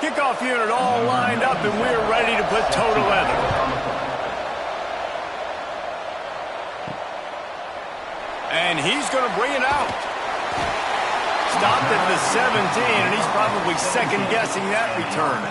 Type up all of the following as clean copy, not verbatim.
Kickoff unit all lined up, and we're ready to put toe to leather. And he's going to bring it out. Stopped at the 17, and he's probably second-guessing that return.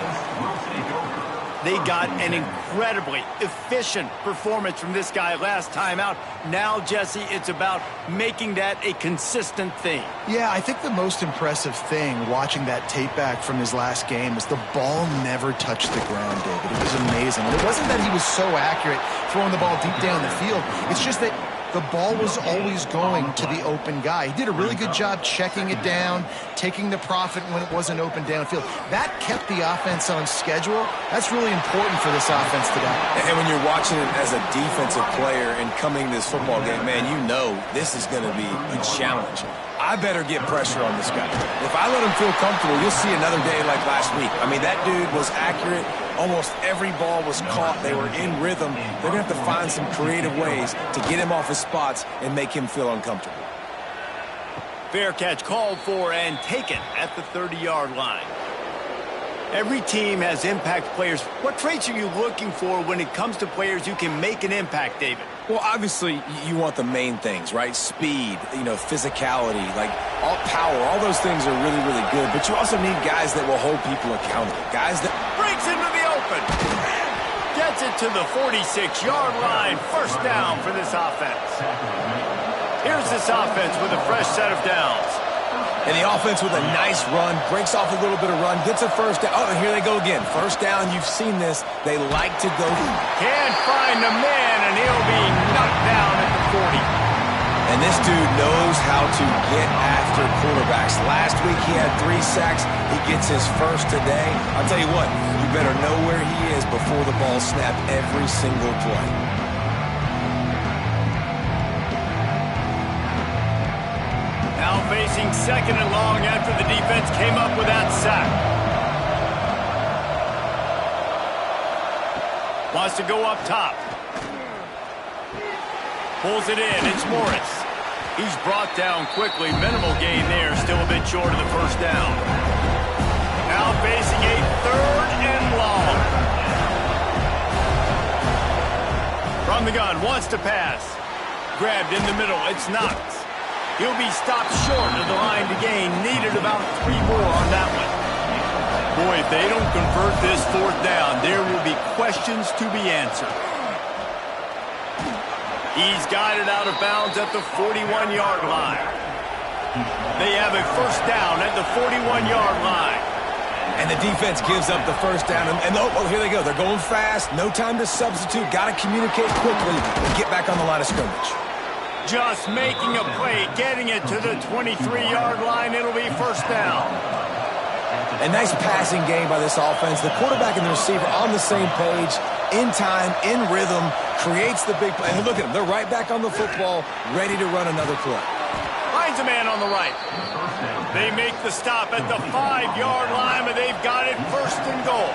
They got an incredibly efficient performance from this guy last time out. Now, Jesse, it's about making that a consistent thing. Yeah, I think the most impressive thing watching that tape back from his last game is the ball never touched the ground, David. It was amazing. And it wasn't that he was so accurate throwing the ball deep down the field. It's just that the ball was always going to the open guy. He did a really good job checking it down, taking the profit when it wasn't open downfield. That kept the offense on schedule. That's really important for this offense today. And when you're watching it as a defensive player and coming to this football game, man, you know this is going to be a challenge. I better get pressure on this guy. If I let him feel comfortable, you'll see another day like last week. I mean, that dude was accurate. Almost every ball was caught. They were in rhythm. They're going to have to find some creative ways to get him off his spots and make him feel uncomfortable. Fair catch called for and taken at the 30-yard line. Every team has impact players. What traits are you looking for when it comes to players who can make an impact, David? Well, obviously, you want the main things, right? Speed, physicality, like all power. All those things are really, really good. But you also need guys that will hold people accountable. Guys that breaks into the open. Gets it to the 46-yard line. First down for this offense. Here's this offense with a fresh set of downs. And the offense with a nice run, breaks off a little bit of run, gets a first down. Oh, and here they go again. First down, you've seen this. They like to go. Can't find the man, and he'll be knocked down at the 40. And this dude knows how to get after quarterbacks. Last week he had 3 sacks. He gets his first today. I'll tell you what, you better know where he is before the ball snapped every single play. Now facing second and long after the defense came up with that sack. Wants to go up top. Pulls it in. It's Morris. He's brought down quickly. Minimal gain there. Still a bit short of the first down. Now facing a third and long. From the gun. Wants to pass. Grabbed in the middle. It's Knox. He'll be stopped short of the line to gain. Needed about 3 more on that one. Boy, if they don't convert this fourth down, there will be questions to be answered. He's got it out of bounds at the 41-yard line. They have a first down at the 41-yard line. And the defense gives up the first down. And here they go. They're going fast. No time to substitute. Got to communicate quickly and get back on the line of scrimmage. Just making a play, getting it to the 23-yard line. It'll be first down. A nice passing game by this offense. The quarterback and the receiver on the same page, in time, in rhythm, creates the big play. And look at them. They're right back on the football, ready to run another play. Finds a man on the right. They make the stop at the 5-yard line, but they've got it first and goal.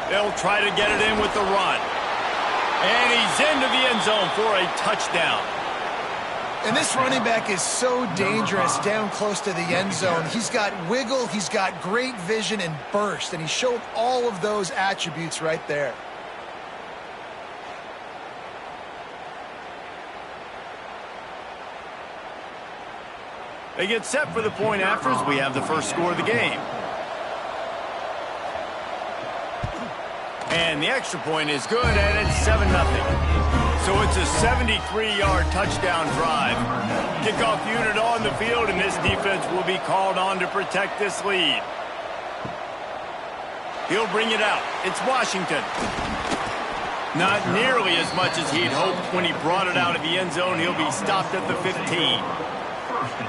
They'll try to get it in with the run. And he's into the end zone for a touchdown. And this running back is so dangerous down close to the end zone. He's got wiggle, he's got great vision and burst, and he showed all of those attributes right there. They get set for the point after as we have the first score of the game. And the extra point is good, and it's 7-0. So it's a 73-yard touchdown drive. Kickoff unit on the field, and this defense will be called on to protect this lead. He'll bring it out. It's Washington. Not nearly as much as he'd hoped when he brought it out of the end zone. He'll be stopped at the 15.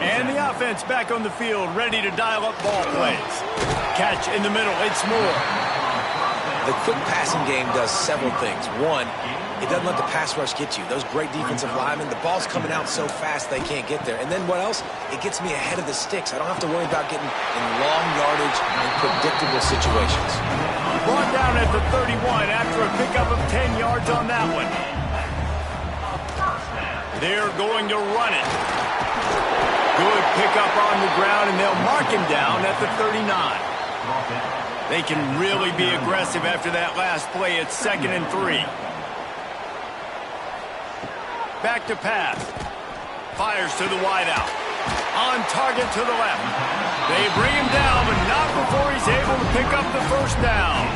And the offense back on the field, ready to dial up ball plays. Catch in the middle. It's Moore. The quick passing game does several things. One, it doesn't let the pass rush get you. Those great defensive linemen, the ball's coming out so fast they can't get there. And then what else? It gets me ahead of the sticks. I don't have to worry about getting in long yardage and predictable situations. Brought down at the 31 after a pickup of 10 yards on that one. They're going to run it. Good pickup on the ground, and they'll mark him down at the 39. They can really be aggressive after that last play. It's 2nd and 3. Back to pass. Fires to the wideout. On target to the left. They bring him down, but not before he's able to pick up the first down.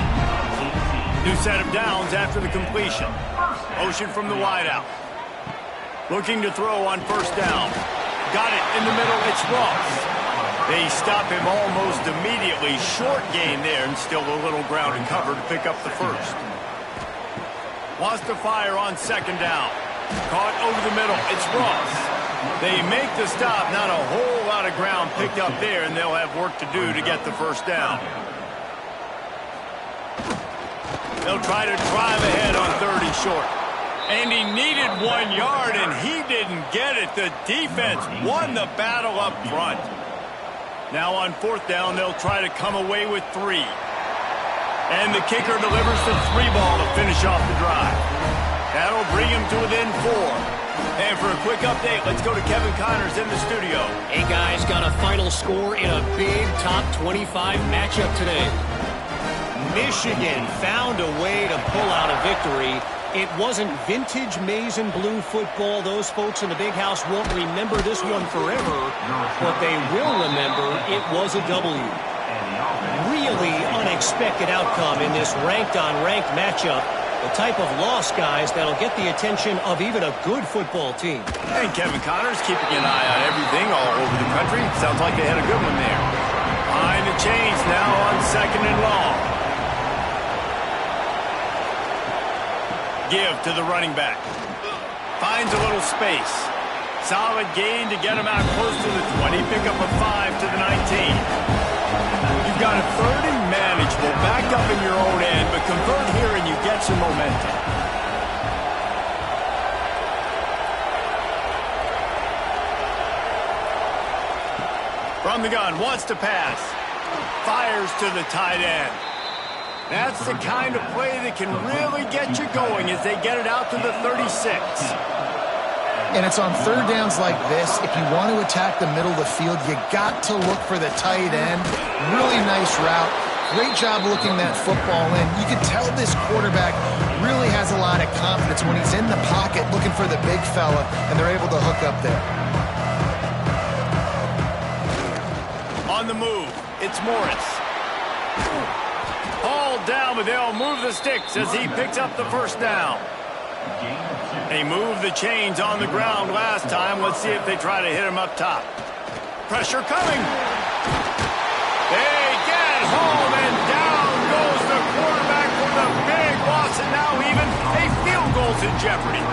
New set of downs after the completion. Motion from the wideout. Looking to throw on first down. Got it in the middle. It's Ross. They stop him almost immediately. Short gain there, and still a little ground and cover to pick up the first. Wants to fire on 2nd down. Caught over the middle. It's Ross. They make the stop. Not a whole lot of ground picked up there, and they'll have work to do to get the first down. They'll try to drive ahead on 3rd and short. And he needed 1 yard, and he didn't get it. The defense won the battle up front. Now on 4th down, they'll try to come away with 3. And the kicker delivers the 3 ball to finish off the drive. That'll bring him to within 4. And for a quick update, let's go to Kevin Connors in the studio. Hey, guys, got a final score in a big top 25 matchup today. Michigan found a way to pull out a victory. It wasn't vintage maize and blue football. Those folks in the big house won't remember this one forever, but they will remember it was a W. Really unexpected outcome in this ranked-on-ranked matchup. The type of loss, guys, that'll get the attention of even a good football team. And Kevin Connors keeping an eye on everything all over the country. Sounds like they had a good one there. Behind the chains now on 2nd and long. Give to the running back. Finds a little space. Solid gain to get him out close to the 20. Pick up a 5 to the 19. You've got a 30 manageable, back up in your own end, but convert here and you get some momentum. From the gun, wants to pass. Fires to the tight end. That's the kind of play that can really get you going as they get it out to the 36. And it's on 3rd downs like this. If you want to attack the middle of the field, you got to look for the tight end. Really nice route. Great job looking that football in. You can tell this quarterback really has a lot of confidence when he's in the pocket looking for the big fella, and they're able to hook up there. On the move, it's Morris. Hauled down, but they'll move the sticks as he picks up the first down. They moved the chains on the ground last time. Let's see if they try to hit him up top. Pressure coming. They get home, and down goes the quarterback for the big loss, and now even a field goal's in jeopardy.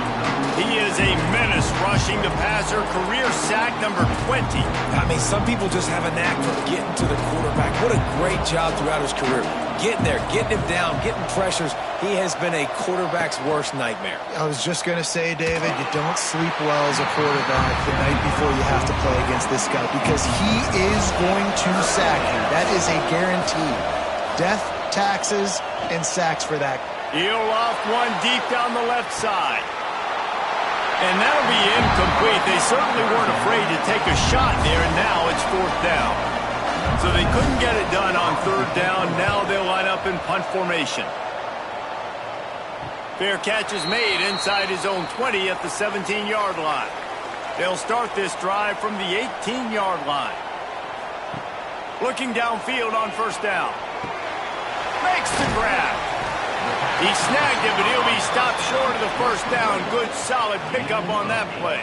He is a menace rushing the passer. Career sack number 20. I mean, some people just have a knack for getting to the quarterback. What a great job throughout his career. Getting there, getting him down, getting pressures. He has been a quarterback's worst nightmare. I was just going to say, David, you don't sleep well as a quarterback the night before you have to play against this guy because he is going to sack you. That is a guarantee. Death, taxes, and sacks for that. He'll off one deep down the left side. And that'll be incomplete. They certainly weren't afraid to take a shot there, and now it's 4th down. So they couldn't get it done on 3rd down. Now they'll line up in punt formation. Fair catch is made inside his own 20 at the 17-yard line. They'll start this drive from the 18-yard line. Looking downfield on first down. Makes the grab. He snagged it, but he'll be stopped short of the first down. Good, solid pickup on that play.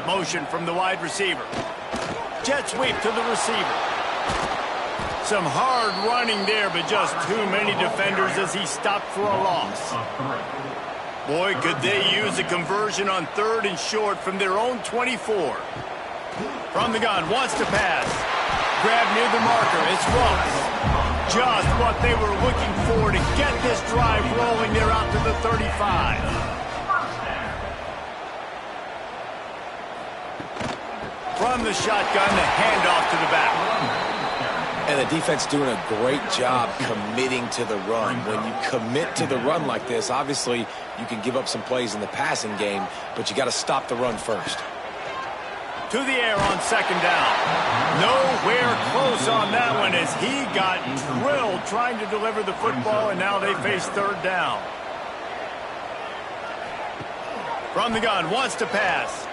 Motion from the wide receiver. Jet sweep to the receiver. Some hard running there, but just too many defenders as he stopped for a loss. Boy, could they use a conversion on 3rd and short from their own 24. From the gun, wants to pass. Grab near the marker. It's Ross. Just what they were looking for to get this drive rolling. They're out to the 35. From the shotgun, the handoff to the back. And the defense doing a great job committing to the run. When you commit to the run like this, obviously you can give up some plays in the passing game, but you got to stop the run first. To the air on second down. Nowhere close on that one as he got drilled trying to deliver the football, and now they face third down. From the gun, wants to pass.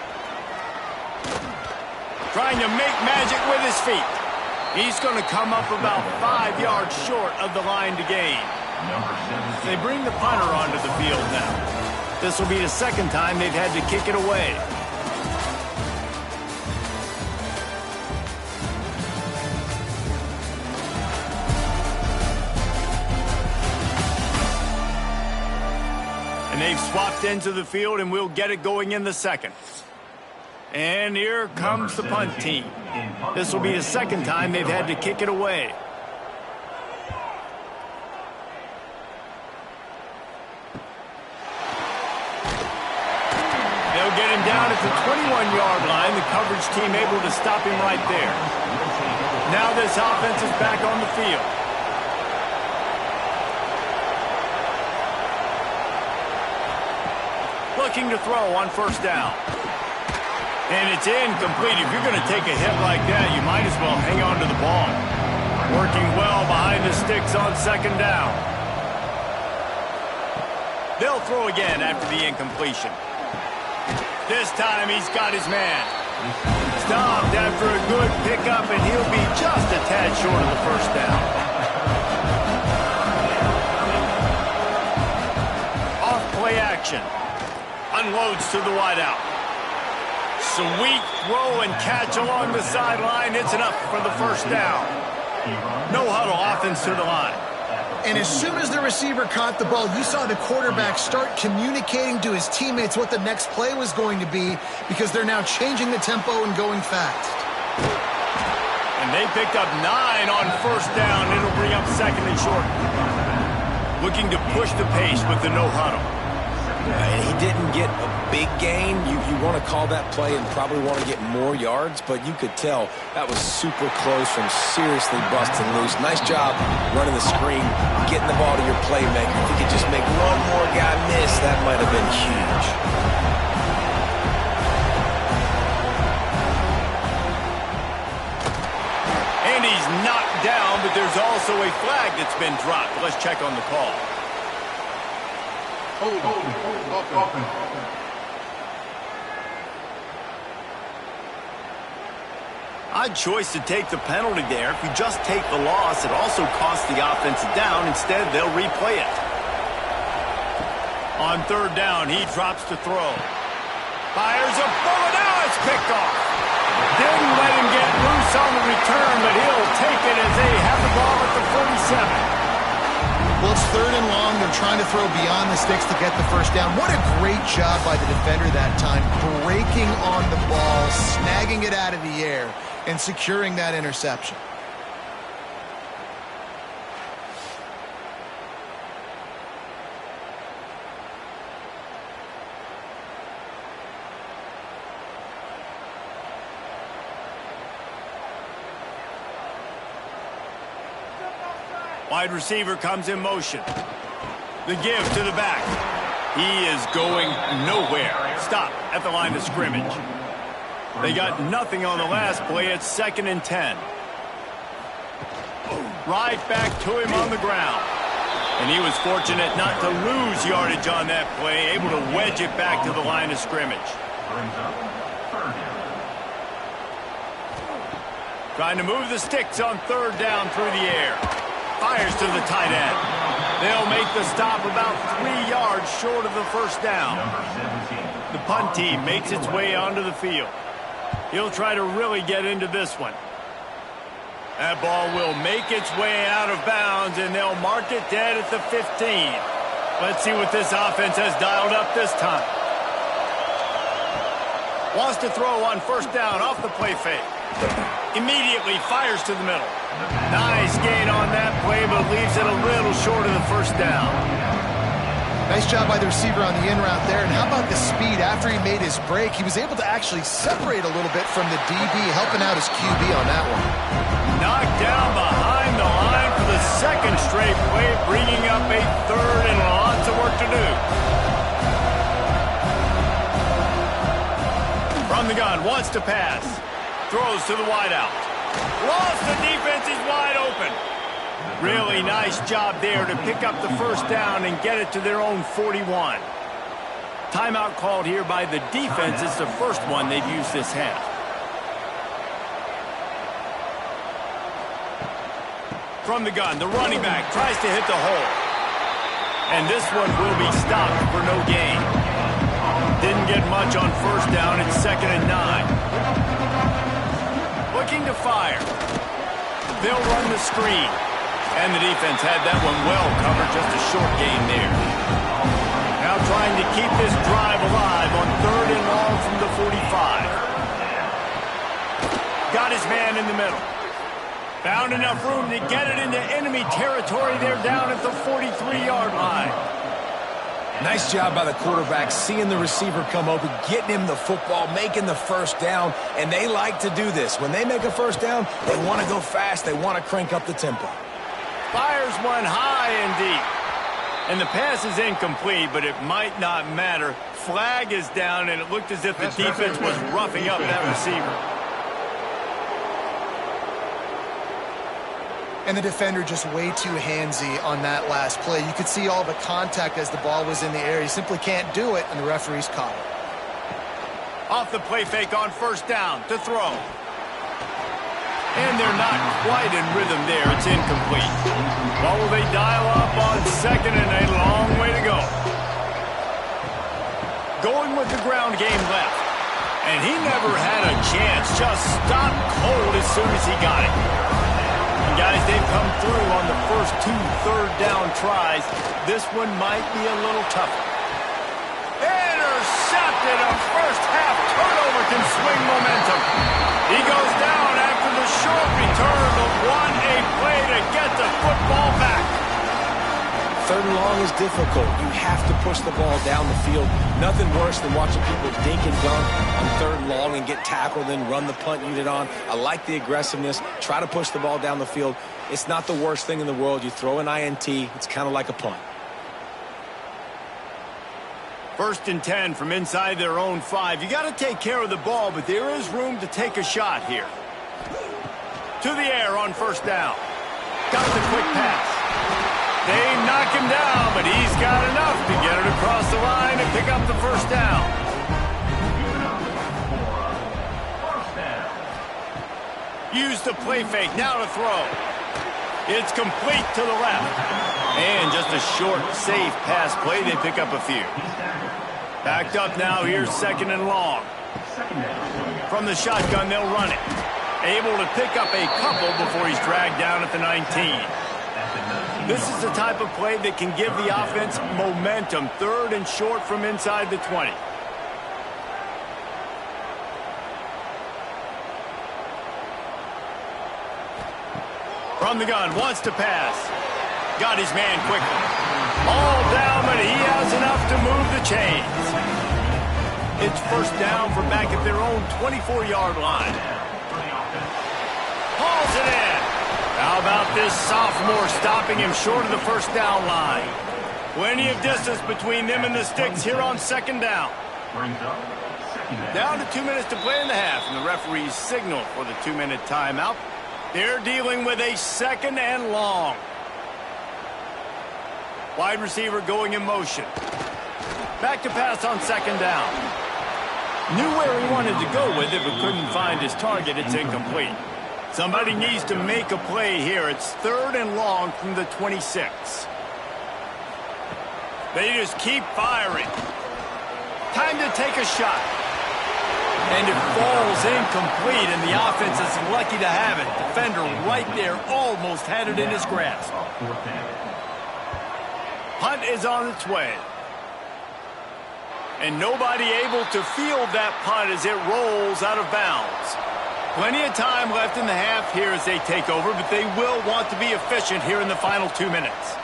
Trying to make magic with his feet. He's going to come up about 5 yards short of the line to gain. They bring the punter onto the field now. This will be the second time they've had to kick it away. And they've swapped into the field, and we'll get it going in the second. And here comes the punt team. This will be the second time they've had to kick it away. They'll get him down at the 21-yard line. The coverage team able to stop him right there. Now this offense is back on the field. Looking to throw on first down. And it's incomplete. If you're going to take a hit like that, you might as well hang on to the ball. Working well behind the sticks on second down. They'll throw again after the incompletion. This time he's got his man. Stopped after a good pickup, and he'll be just a tad short of the first down. Off play action. Unloads to the wideout. Sweet throw and catch along the sideline. It's enough for the first down. No huddle, offense to the line. And as soon as the receiver caught the ball, you saw the quarterback start communicating to his teammates what the next play was going to be, because they're now changing the tempo and going fast. And they picked up 9 on first down. It'll bring up second and short. Looking to push the pace with the no huddle. He didn't get a big gain. You want to call that play and probably want to get more yards, but you could tell that was super close from seriously busting loose. Nice job running the screen, getting the ball to your playmaker. If you could just make one more guy miss, that might have been huge. And he's knocked down, but there's also a flag that's been dropped. Let's check on the call. Odd choice to take the penalty there. If you just take the loss, it also costs the offense a down. Instead, they'll replay it. On third down, he drops to throw. Fires a bullet. Now it's picked off. Didn't let him get loose on the return, but he'll take it as they have the ball at the 47. Well, it's third and long. They're trying to throw beyond the sticks to get the first down. What a great job by the defender that time, breaking on the ball, snagging it out of the air, and securing that interception. Wide receiver comes in motion. The give to the back. He is going nowhere. Stop at the line of scrimmage. They got nothing on the last play. It's 2nd and 10. Right back to him on the ground. And he was fortunate not to lose yardage on that play, able to wedge it back to the line of scrimmage. Trying to move the sticks on third down through the air. Fires to the tight end. They'll make the stop about 3 yards short of the first down. The punt team makes its way onto the field. He'll try to really get into this one. That ball will make its way out of bounds, and they'll mark it dead at the 15. Let's see what this offense has dialed up this time. Wants to throw on first down off the play fake. Immediately fires to the middle. Nice gain on that play, but leaves it a little short of the first down. Nice job by the receiver on the in route there. And how about the speed? After he made his break, he was able to actually separate a little bit from the DB, helping out his QB on that one. Knocked down behind the line for the second straight play, bringing up a third and lots of work to do. From From the gun, wants to pass. Throws to the wideout. Lost, the defense is wide open. Really nice job there to pick up the first down and get it to their own 41. Timeout called here by the defense. It's the first one they've used this half. From the gun, the running back tries to hit the hole. And this one will be stopped for no gain. Didn't get much on first down. It's 2nd and 9. Looking to fire. They'll run the screen. And the defense had that one well covered. Just a short gain there. Now trying to keep this drive alive on 3rd and long from the 45. Got his man in the middle. Found enough room to get it into enemy territory. They're down at the 43-yard line. Nice job by the quarterback, seeing the receiver come open, getting him the football, making the first down, and they like to do this. When they make a first down, they want to go fast. They want to crank up the tempo. Fires one high and deep. And the pass is incomplete, but it might not matter. Flag is down, and it looked as if the defense was roughing up that receiver. And the defender just way too handsy on that last play. You could see all the contact as the ball was in the air. You simply can't do it, and the referees caught it. Off the play fake on first down to throw. And they're not quite in rhythm there. It's incomplete. What will they dial up on 2nd and a long way to go? Going with the ground game left. And he never had a chance. Just stopped cold as soon as he got it. And guys, they've come through on the first 2 third-down tries. This one might be a little tougher. Intercepted. A first-half turnover can swing momentum. He goes down after the short return, but what a play to get the football back. 3rd and long is difficult. You have to push the ball down the field. Nothing worse than watching people dink and dunk on 3rd and long and get tackled and run the punt unit on. I like the aggressiveness. Try to push the ball down the field. It's not the worst thing in the world. You throw an INT, it's kind of like a punt. 1st and 10 from inside their own 5. You got to take care of the ball, but there is room to take a shot here. To the air on first down. Got the quick pass. They knock him down, but he's got enough to get it across the line and pick up the first down. Use the play fake, now to throw. It's complete to the left. And just a short, safe pass play, they pick up a few. Backed up now, here's 2nd and long. From the shotgun, they'll run it. Able to pick up a couple before he's dragged down at the 19. This is the type of play that can give the offense momentum. 3rd and short from inside the 20. From the gun, wants to pass. Got his man quickly. All down, but he has enough to move the chains. It's first down from back at their own 24-yard line. Hauls it in. How about this sophomore stopping him short of the first down line? Plenty of distance between them and the sticks here on 2nd down. Down to 2 minutes to play in the half, and the referees signal for the 2-minute timeout. They're dealing with a 2nd and long. Wide receiver going in motion. Back to pass on 2nd down. Knew where he wanted to go with it, but couldn't find his target. It's incomplete. Somebody needs to make a play here. It's 3rd and long from the 26. They just keep firing. Time to take a shot. And it falls incomplete, and the offense is lucky to have it. Defender right there almost had it in his grasp. Punt is on its way. And nobody able to field that punt as it rolls out of bounds. Plenty of time left in the half here as they take over, but they will want to be efficient here in the final 2 minutes.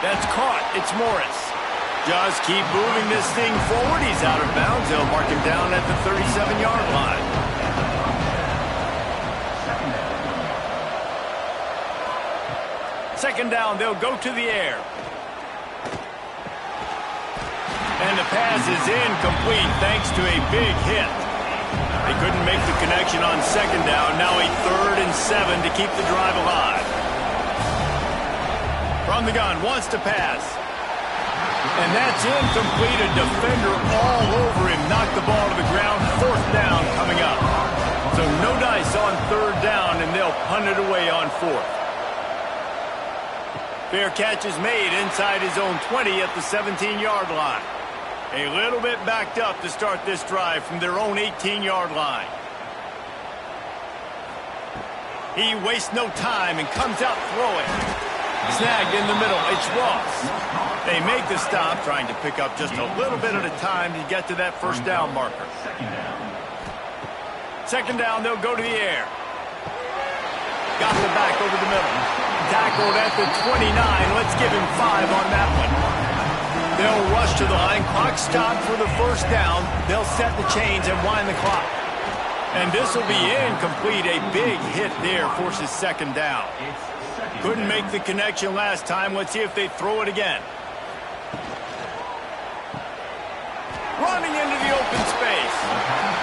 That's caught. It's Morris. Just keep moving this thing forward. He's out of bounds. They'll mark him down at the 37-yard line. Second down, they'll go to the air. And the pass is incomplete thanks to a big hit. They couldn't make the connection on second down. Now a 3rd and 7 to keep the drive alive. From the gun, wants to pass. And that's incomplete. A defender all over him. Knocked the ball to the ground. 4th down coming up. So no dice on 3rd down, and they'll punt it away on 4th. Fair catch is made inside his own 20 at the 17-yard line. A little bit backed up to start this drive from their own 18-yard line. He wastes no time and comes out throwing. Snagged in the middle. It's Ross. They make the stop, trying to pick up just a little bit at a time to get to that 1st down marker. 2nd down, they'll go to the air. Got the back over the middle. Tackled at the 29. Let's give him 5 on that one. They'll rush to the line. Clock stopped for the 1st down. They'll set the chains and wind the clock. And this will be incomplete. A big hit there forces 2nd down. Couldn't make the connection last time. Let's see if they throw it again. Running into the open space.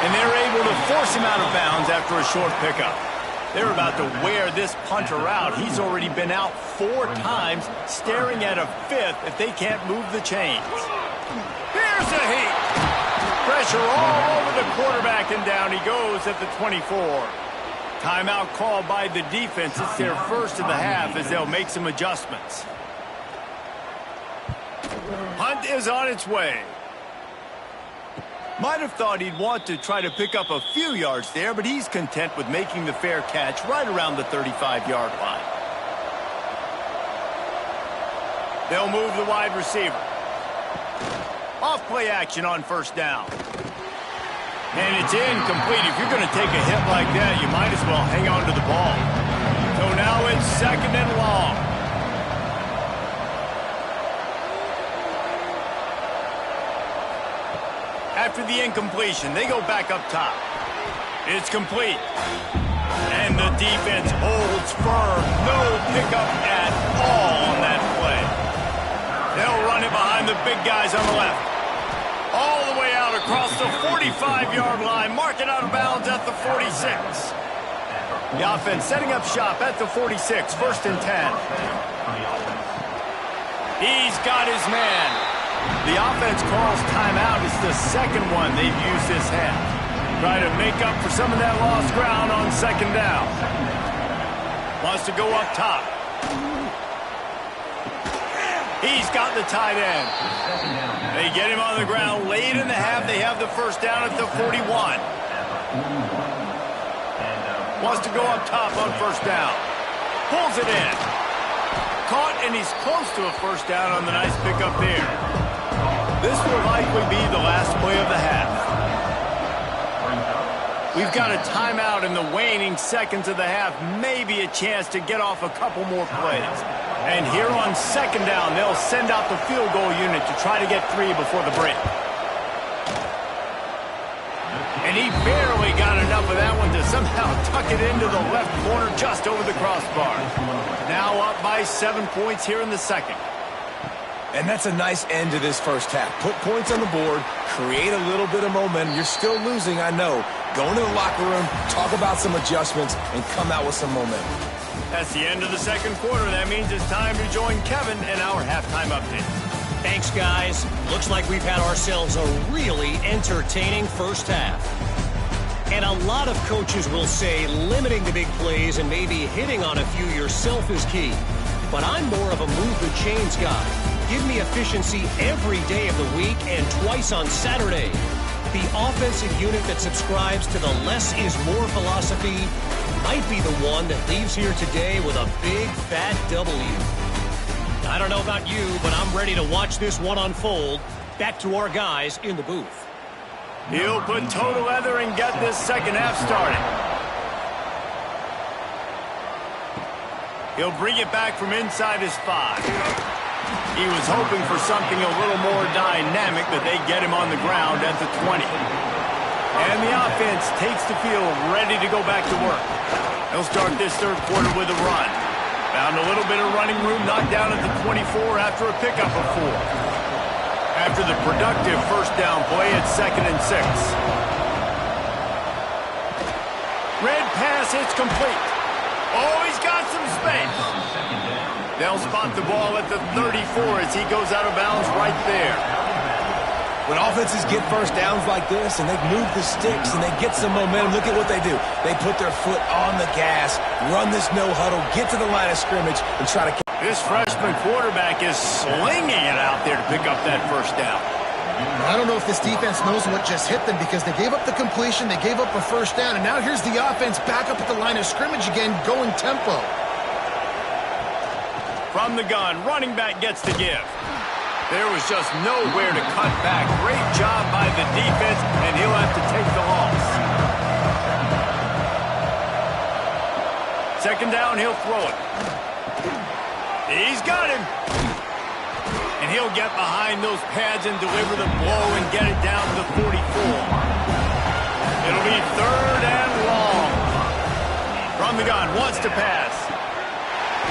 And they're able to force him out of bounds after a short pickup. They're about to wear this punter out. He's already been out 4 times, staring at a 5th if they can't move the chains. Here's a heat. Pressure all over the quarterback, and down he goes at the 24. Timeout called by the defense. It's their 1st of the half as they'll make some adjustments. Hunt is on its way. Might have thought he'd want to try to pick up a few yards there, but he's content with making the fair catch right around the 35-yard line. They'll move the wide receiver. Off play action on 1st down. And it's incomplete. If you're going to take a hit like that, you might as well hang on to the ball. So now it's 2nd and long. After the incompletion, they go back up top. It's complete. And the defense holds firm. No pickup at all on that play. They'll run it behind the big guys on the left. All the way out across the 45-yard line. Mark it out of bounds at the 46. The offense setting up shop at the 46. 1st and 10. He's got his man. The offense calls timeout. It's the 2nd one they've used this half. Try to make up for some of that lost ground on 2nd down. Wants to go up top. He's got the tight end. They get him on the ground late in the half. They have the 1st down at the 41. Wants to go up top on 1st down. Pulls it in. Caught, and he's close to a 1st down on the nice pickup there. This will likely be the last play of the half. We've got a timeout in the waning seconds of the half. Maybe a chance to get off a couple more plays. And here on 2nd down, they'll send out the field goal unit to try to get 3 before the break. And he barely got enough of that one to somehow tuck it into the left corner just over the crossbar. Now up by 7 points here in the 2nd. And that's a nice end to this 1st half. Put points on the board, create a little bit of momentum. You're still losing, I know. Go into the locker room, talk about some adjustments, and come out with some momentum. That's the end of the 2nd quarter. That means it's time to join Kevin in our halftime update. Thanks, guys. Looks like we've had ourselves a really entertaining 1st half. And a lot of coaches will say limiting the big plays and maybe hitting on a few yourself is key. But I'm more of a move the chains guy. Give me efficiency every day of the week and twice on Saturday. The offensive unit that subscribes to the less is more philosophy might be the one that leaves here today with a big fat W. I don't know about you, but I'm ready to watch this one unfold. Back to our guys in the booth. He'll put toe to leather and get this 2nd half started. He'll bring it back from inside his 5. He was hoping for something a little more dynamic, but they get him on the ground at the 20. And the offense takes the field ready to go back to work. They'll start this 3rd quarter with a run. Found a little bit of running room, knocked down at the 24 after a pickup of 4. After the productive first down play, it's 2nd and 6. Red pass, it's complete. Oh, he's got some space. They'll spot the ball at the 34 as he goes out of bounds right there. When offenses get first downs like this and they move the sticks and they get some momentum, look at what they do. They put their foot on the gas, run this no-huddle, get to the line of scrimmage, and try to... This freshman quarterback is slinging it out there to pick up that first down. I don't know if this defense knows what just hit them because they gave up the completion, they gave up a first down, and now here's the offense back up at the line of scrimmage again, going tempo. From the gun, running back gets the give. There was just nowhere to cut back. Great job by the defense, and he'll have to take the loss. 2nd down, he'll throw it. He's got him. And he'll get behind those pads and deliver the blow and get it down to the 44. It'll be 3rd and long. From the gun, wants to pass.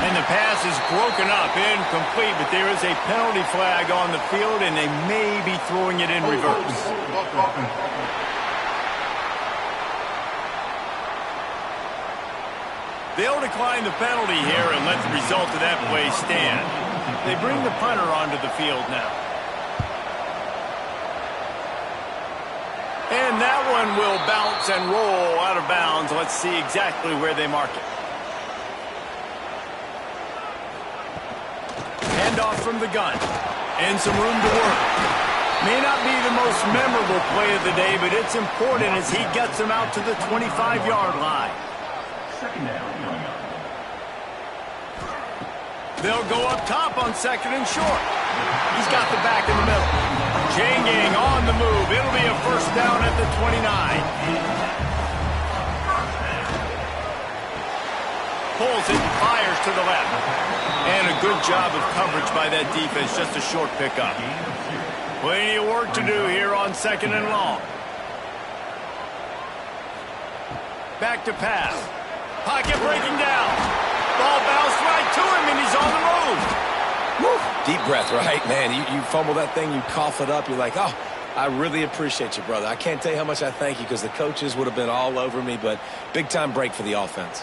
And the pass is broken up, incomplete, but there is a penalty flag on the field, and they may be throwing it in reverse. They'll decline the penalty here and let the result of that play stand. They bring the punter onto the field now. And that one will bounce and roll out of bounds. Let's see exactly where they mark it. Handoff from the gun. And some room to work. May not be the most memorable play of the day, but it's important as he gets them out to the 25-yard line. They'll go up top on 2nd and short. He's got the back in the middle. Changing on the move. It'll be a first down at the 29. Pulls it, fires to the left. And a good job of coverage by that defense. Just a short pickup. Plenty of work to do here on 2nd and long. Back to pass. Pocket breaking down. Ball bounced right to him, and he's on the move. Woo. Deep breath, right? Man, you fumble that thing, you cough it up, you're like, oh, I really appreciate you, brother. I can't tell you how much I thank you because the coaches would have been all over me, but big-time break for the offense.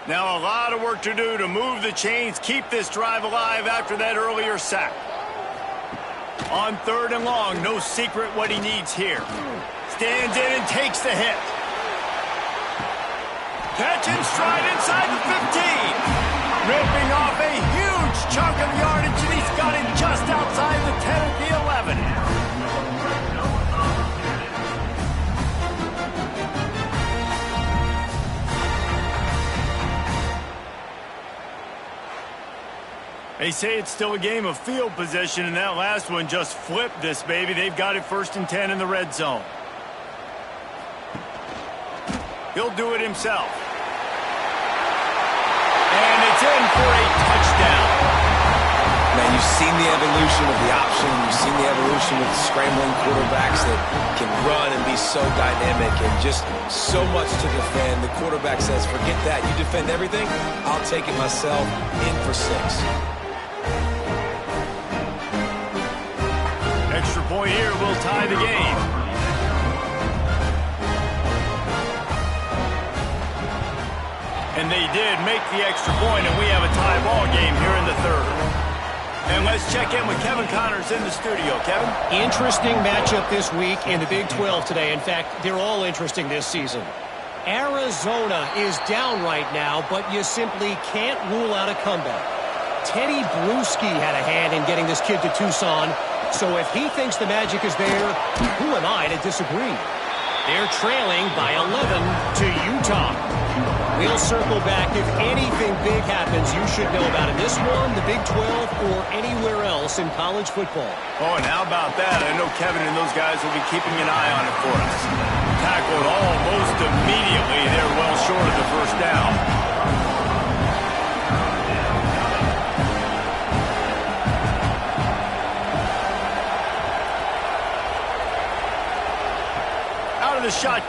Now a lot of work to do to move the chains, keep this drive alive after that earlier sack. On 3rd and long, no secret what he needs here. Stands in and takes the hit. Catch and stride inside the 15. Ripping off a huge chunk of yardage, and he's got it just outside the 10 at the 11. They say it's still a game of field position, and that last one just flipped this baby. They've got it 1st and 10 in the red zone. He'll do it himself. And it's in for a touchdown. Man, you've seen the evolution of the option. You've seen the evolution with scrambling quarterbacks that can run and be so dynamic and just so much to defend. The quarterback says, forget that. You defend everything, I'll take it myself. In for 6. Extra point here will tie the game. And they did make the extra point, and we have a tie ball game here in the 3rd. And let's check in with Kevin Connors in the studio. Kevin? Interesting matchup this week in the Big 12 today. In fact, they're all interesting this season. Arizona is down right now, but you simply can't rule out a comeback. Teddy Bruschi had a hand in getting this kid to Tucson, so if he thinks the magic is there, who am I to disagree? They're trailing by 11 to Utah. We'll circle back. If anything big happens, you should know about it. This one, the Big 12, or anywhere else in college football. Oh, and how about that? I know Kevin and those guys will be keeping an eye on it for us. Tackled almost immediately. They're well short of the first down.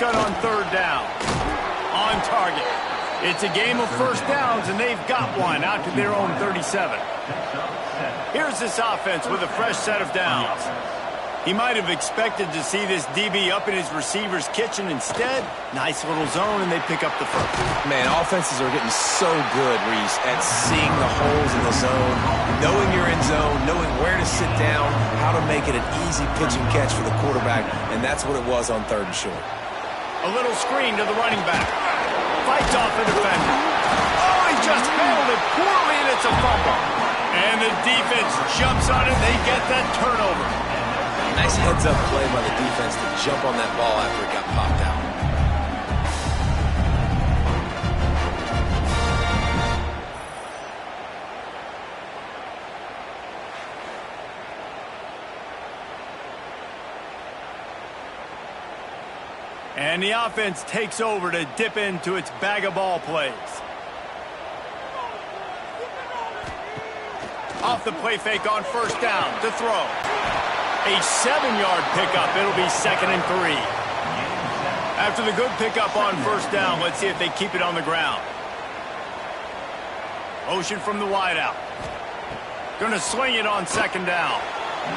shotgun on third down. On target. It's a game of first downs, and they've got one out to their own 37. Here's this offense with a fresh set of downs. He might have expected to see this DB up in his receiver's kitchen. Instead, nice little zone, and they pick up the first. Man, offenses are getting so good, Reese, at seeing the holes in the zone, knowing you're in zone, knowing where to sit down, how to make it an easy pitch and catch for the quarterback, and that's what it was on third and short. A little screen to the running back. Fights off the defender. Oh, he just handled it poorly, and it's a fumble. And the defense jumps on it. They get that turnover. Nice heads-up play by the defense to jump on that ball after it got popped out. And the offense takes over to dip into its bag of ball plays. Off the play fake on first down to throw. A 7-yard pickup. It'll be 2nd and 3. After the good pickup on first down, let's see if they keep it on the ground. Motion from the wideout. Going to swing it on 2nd down.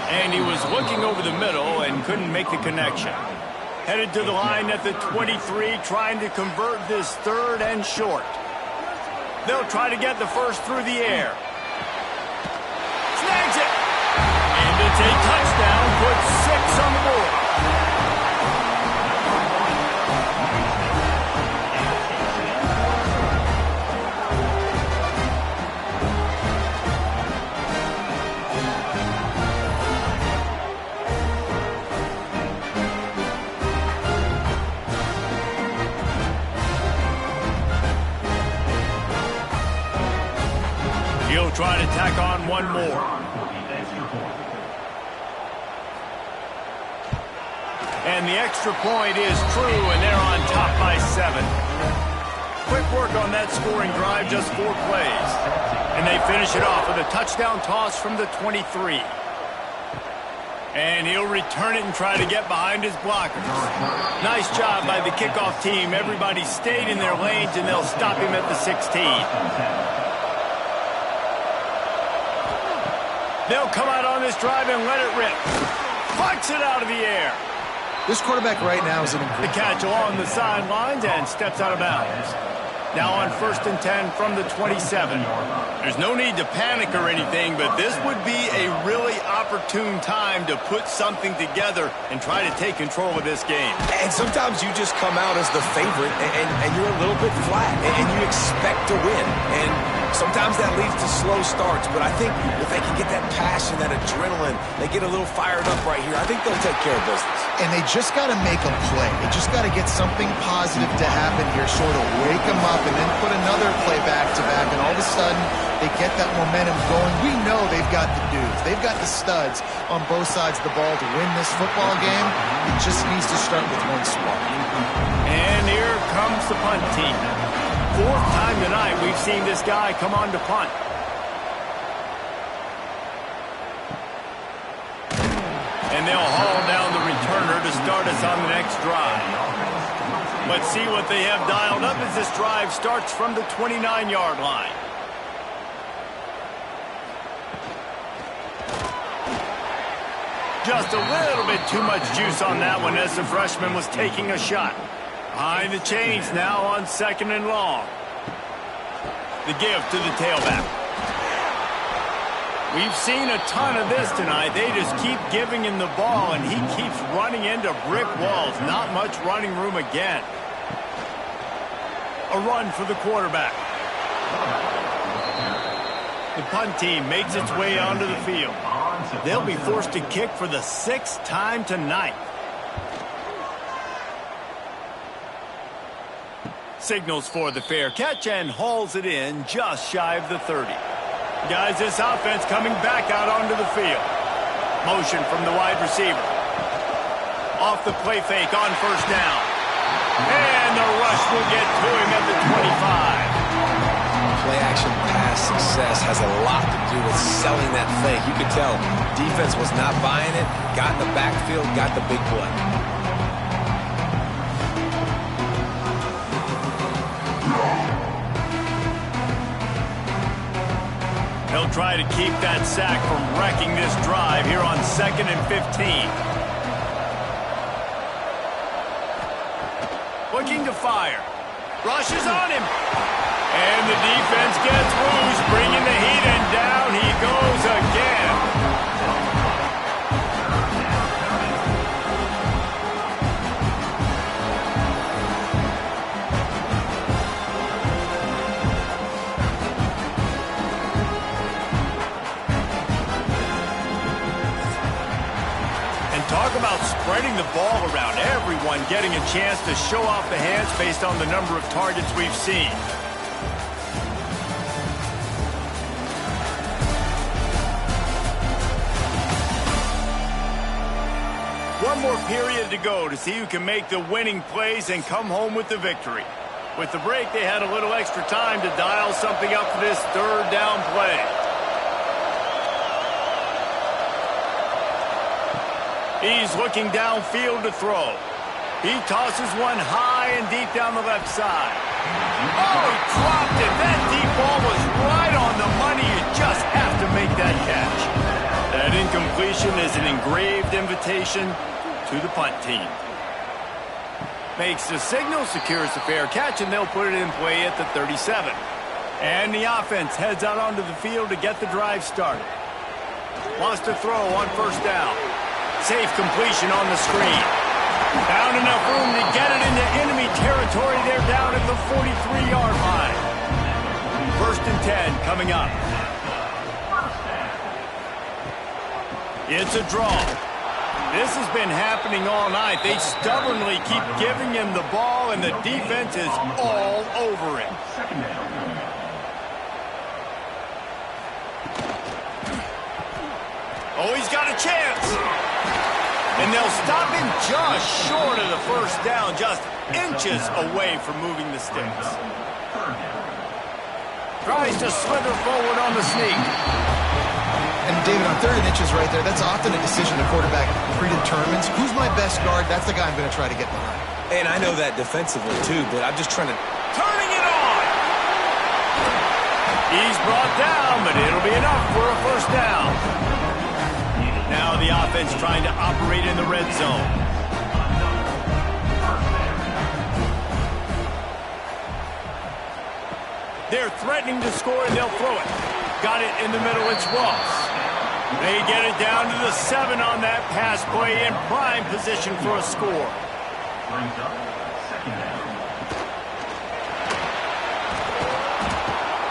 And he was looking over the middle and couldn't make the connection. Headed to the line at the 23, trying to convert this 3rd and short. They'll try to get the first through the air. Snags it! And it's a touchdown, puts 6 on the board. He'll try to tack on one more. And the extra point is true, and they're on top by 7. Quick work on that scoring drive, just 4 plays. And they finish it off with a touchdown toss from the 23. And he'll return it and try to get behind his blockers. Nice job by the kickoff team. Everybody stayed in their lanes, and they'll stop him at the 16. They'll come out on this drive and let it rip. Flicks it out of the air. This quarterback right now is in The catch along the sidelines and steps out of bounds. Now on 1st and 10 from the 27. There's no need to panic or anything, but this would be a really opportune time to put something together and try to take control of this game. And sometimes you just come out as the favorite, and you're a little bit flat, and you expect to win. And sometimes that leads to slow starts, but I think if they can get that passion, that adrenaline, they get a little fired up right here, I think they'll take care of business. And they just got to make a play. They just got to get something positive to happen here, sort of wake them up, and then put another play back-to-back, and all of a sudden they get that momentum going. We know they've got the dudes. They've got the studs on both sides of the ball to win this football game. It just needs to start with one spark. And here comes the punt team. 4th time tonight we've seen this guy come on to punt. And they'll haul down the returner to start us on the next drive. Let's see what they have dialed up as this drive starts from the 29-yard line. Just a little bit too much juice on that one as the freshman was taking a shot. Behind the chains now on 2nd and long. The give to the tailback. We've seen a ton of this tonight. They just keep giving him the ball, and he keeps running into brick walls. Not much running room again. A run for the quarterback. The punt team makes its way onto the field. They'll be forced to kick for the 6th time tonight. Signals for the fair catch and hauls it in just shy of the 30. Guys, this offense coming back out onto the field. Motion from the wide receiver. Off the play fake on first down. And the rush will get to him at the 25. Play action pass success has a lot to do with selling that fake. You could tell defense was not buying it, got in the backfield, got the big play. try to keep that sack from wrecking this drive here on 2nd and 15. Looking to fire. Rushes on him. And the defense gets loose, bringing the heat, and down he goes again. Talk about spreading the ball around. Everyone getting a chance to show off the hands based on the number of targets we've seen. One more period to go to see who can make the winning plays and come home with the victory. With the break, they had a little extra time to dial something up for this 3rd down play. He's looking downfield to throw. He tosses one high and deep down the left side. Oh, he dropped it. That deep ball was right on the money. You just have to make that catch. That incompletion is an engraved invitation to the punt team. Makes the signal, secures the fair catch, and they'll put it in play at the 37. And the offense heads out onto the field to get the drive started. Wants to throw on 1st down. Safe completion on the screen. Found enough room to get it into enemy territory. They're down at the 43-yard line. 1st and 10 coming up. It's a draw. This has been happening all night. They stubbornly keep giving him the ball, and the defense is all over it. Oh, he's got a chance. And they'll stop him just short of the 1st down, just inches away from moving the sticks. Tries to slither forward on the sneak. And David, on 3rd and inches right there, that's often a decision the quarterback predetermines. Who's my best guard? That's the guy I'm going to try to get behind. And I know that defensively, too, but I'm just trying to... Turning it on! He's brought down, but it'll be enough for a 1st down. Now the offense trying to operate in the red zone. They're threatening to score, and they'll throw it. Got it in the middle. It's Ross. They get it down to the 7 on that pass play, in prime position for a score.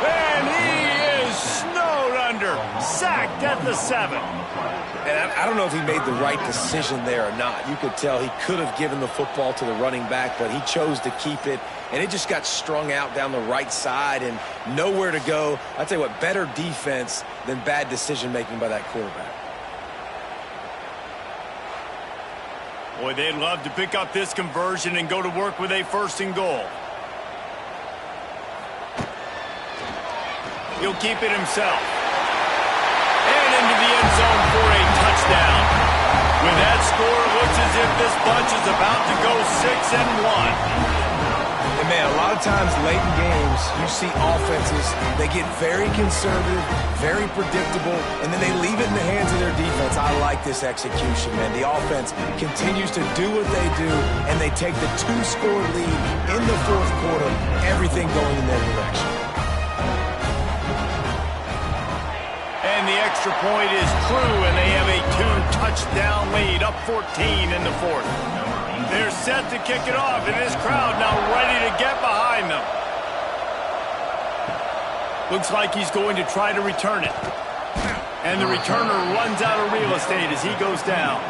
And he is snowed under. Sacked at the 7. And I don't know if he made the right decision there or not. You could tell he could have given the football to the running back, but he chose to keep it, and it just got strung out down the right side and nowhere to go. I'll tell you what, better defense than bad decision-making by that quarterback. Boy, they'd love to pick up this conversion and go to work with a 1st and goal. He'll keep it himself. And into the end zone for a touchdown. With that score, it looks as if this bunch is about to go 6-1. And man, a lot of times late in games, you see offenses, they get very conservative, very predictable, and then they leave it in the hands of their defense. I like this execution, man. The offense continues to do what they do, and they take the 2-score lead in the 4th quarter, everything going in their direction. And the extra point is true, and they have a 2-touchdown lead, up 14 in the 4th. They're set to kick it off, and this crowd now ready to get behind them. Looks like he's going to try to return it. And the returner runs out of real estate as he goes down.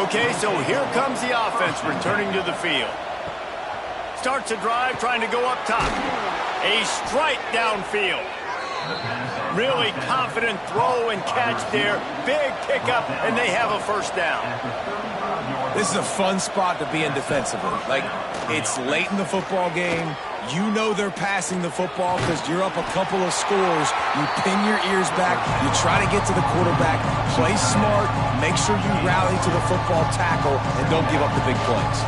Okay, so here comes the offense returning to the field. Starts a drive trying to go up top. A strike downfield. Really confident throw and catch there. Big pickup, and they have a 1st down. This is a fun spot to be in defensively. Like, it's late in the football game. You know they're passing the football because you're up a couple of scores. You pin your ears back. You try to get to the quarterback. Play smart. Make sure you rally to the football tackle and don't give up the big plays.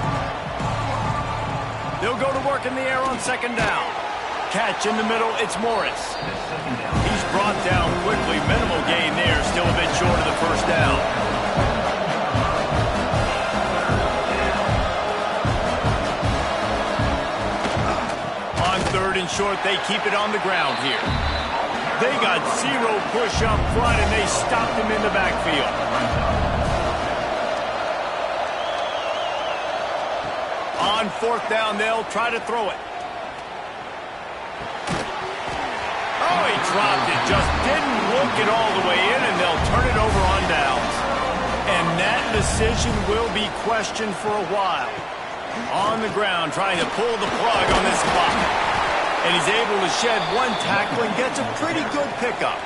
They'll go to work in the air on 2nd down. Catch in the middle, it's Morris. He's brought down quickly. Minimal gain there, still a bit short of the first down. On third and short, they keep it on the ground here. They got zero push up front, and they stopped him in the backfield. On fourth down, they'll try to throw it. Oh, he dropped it. Just didn't look it all the way in, and they'll turn it over on downs. And that decision will be questioned for a while. On the ground, trying to pull the plug on this clock. And he's able to shed one tackle and gets a pretty good pickup.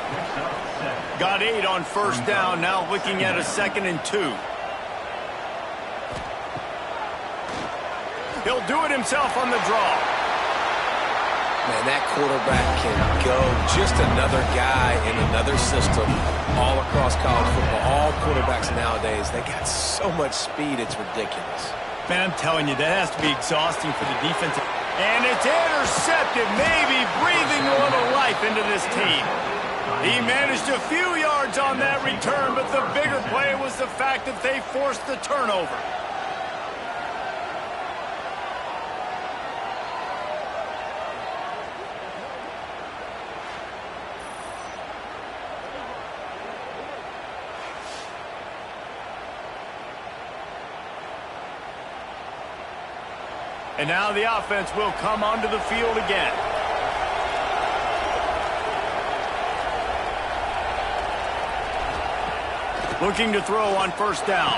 Got 8 on first down, now looking at a 2nd and 2. He'll do it himself on the draw. Man, that quarterback can go. Just another guy in another system all across college football. All quarterbacks nowadays, they got so much speed, it's ridiculous. Man, I'm telling you, that has to be exhausting for the defense. And it's intercepted, maybe breathing a little life into this team. He managed a few yards on that return, but the bigger play was the fact that they forced the turnover. And now the offense will come onto the field again. Looking to throw on first down.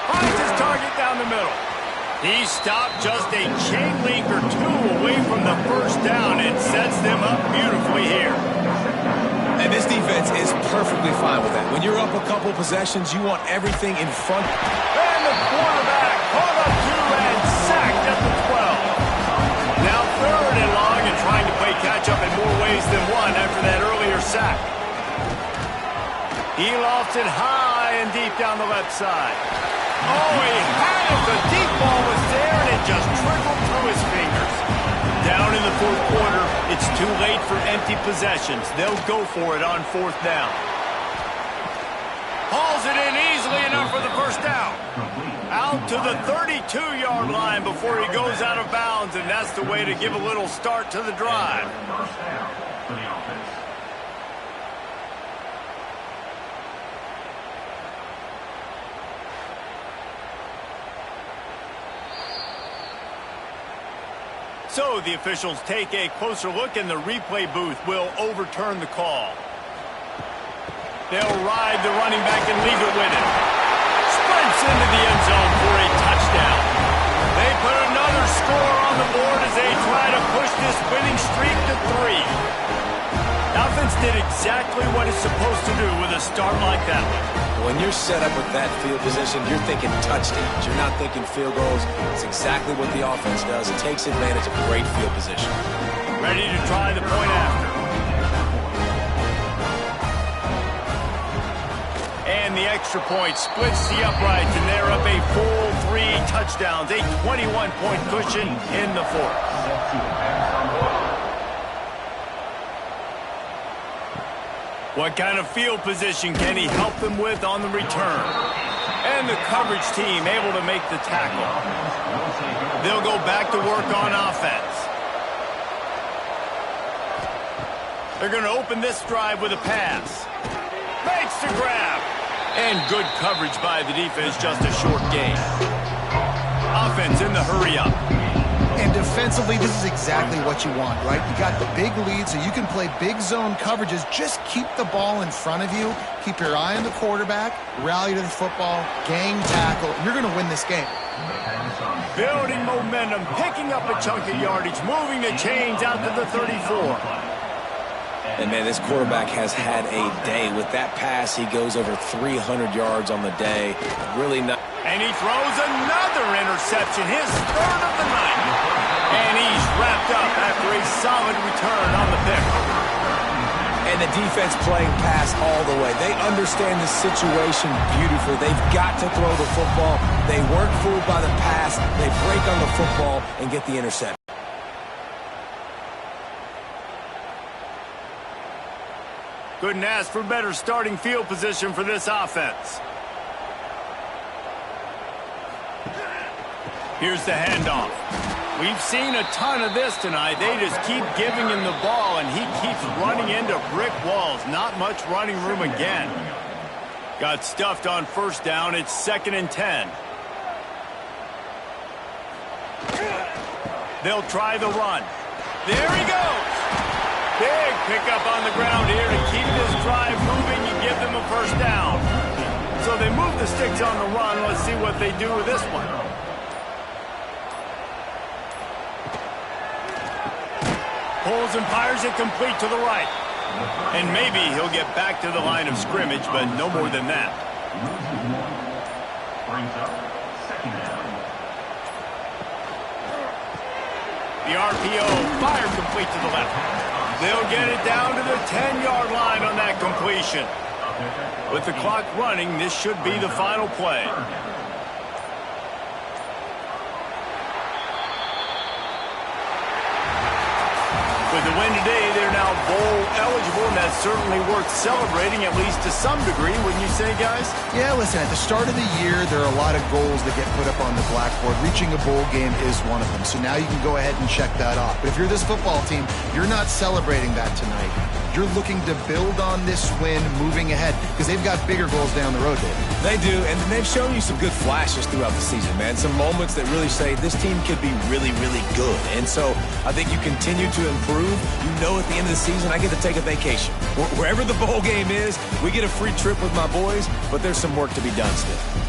Finds his target down the middle. He stopped just a chain link or 2 away from the first down and sets them up beautifully here. And this defense is perfectly fine with that. When you're up a couple possessions, you want everything in front. And the quarterback caught up to and sacked at the 12. Now 3rd and long and trying to play catch-up in more ways than one after that earlier sack. He lofts it high and deep down the left side. Oh, he had it. The deep ball was there, and it just trickled through his fingers. Down in the 4th quarter, it's too late for empty possessions. They'll go for it on 4th down. Hauls it in easily enough for the first down. Out to the 32-yard line before he goes out of bounds, and that's the way to give a little start to the drive. So the officials take a closer look, and the replay booth will overturn the call. They'll ride the running back and leave it with him. Sprints into the end zone for a touchdown. They put another score on the board as they try to push this winning streak to 3. Offense did exactly what it's supposed to do with a start like that one. When you're set up with that field position, you're thinking touchdowns. You're not thinking field goals. It's exactly what the offense does. It takes advantage of great field position. Ready to try the point after. And the extra point splits the uprights, and they're up a full 3 touchdowns, a 21-point cushion in the 4th. What kind of field position can he help them with on the return? And the coverage team able to make the tackle. They'll go back to work on offense. They're going to open this drive with a pass. Makes the grab. And good coverage by the defense, just a short gain. Offense in the hurry-up. And defensively, this is exactly what you want, right? You got the big lead, so you can play big zone coverages. Just keep the ball in front of you. Keep your eye on the quarterback. Rally to the football. Gang tackle. You're going to win this game. Building momentum, picking up a chunk of yardage, moving the chains out to the 34. And, man, this quarterback has had a day. With that pass, he goes over 300 yards on the day. Really not. And he throws another interception, his 3rd of the night. And he's wrapped up after a solid return on the pick. And the defense playing pass all the way. They understand the situation beautifully. They've got to throw the football. They weren't fooled by the pass. They break on the football and get the interception. Couldn't ask for better starting field position for this offense. Here's the handoff. We've seen a ton of this tonight. They just keep giving him the ball, and he keeps running into brick walls. Not much running room again. Got stuffed on first down. It's 2nd and 10. They'll try the run. There he goes. Big pickup on the ground here to keep this drive moving and give them a first down. So they move the sticks on the run. Let's see what they do with this one. Pulls and fires it complete to the right. And maybe he'll get back to the line of scrimmage, but no more than that. The RPO fired complete to the left. They'll get it down to the 10-yard line on that completion. With the clock running, this should be the final play. With the win today, they're now bowl eligible, and that's certainly worth celebrating, at least to some degree, wouldn't you say, guys? Yeah, listen, at the start of the year, there are a lot of goals that get put up on the blackboard. Reaching a bowl game is one of them, so now you can go ahead and check that off. But if you're this football team, you're not celebrating that tonight. You're looking to build on this win moving ahead, because they've got bigger goals down the road, David. They do, and they've shown you some good flashes throughout the season, man. Some moments that really say this team could be really, really good. And so I think you continue to improve. You know at the end of the season, I get to take a vacation. Wherever the bowl game is, we get a free trip with my boys, but there's some work to be done still.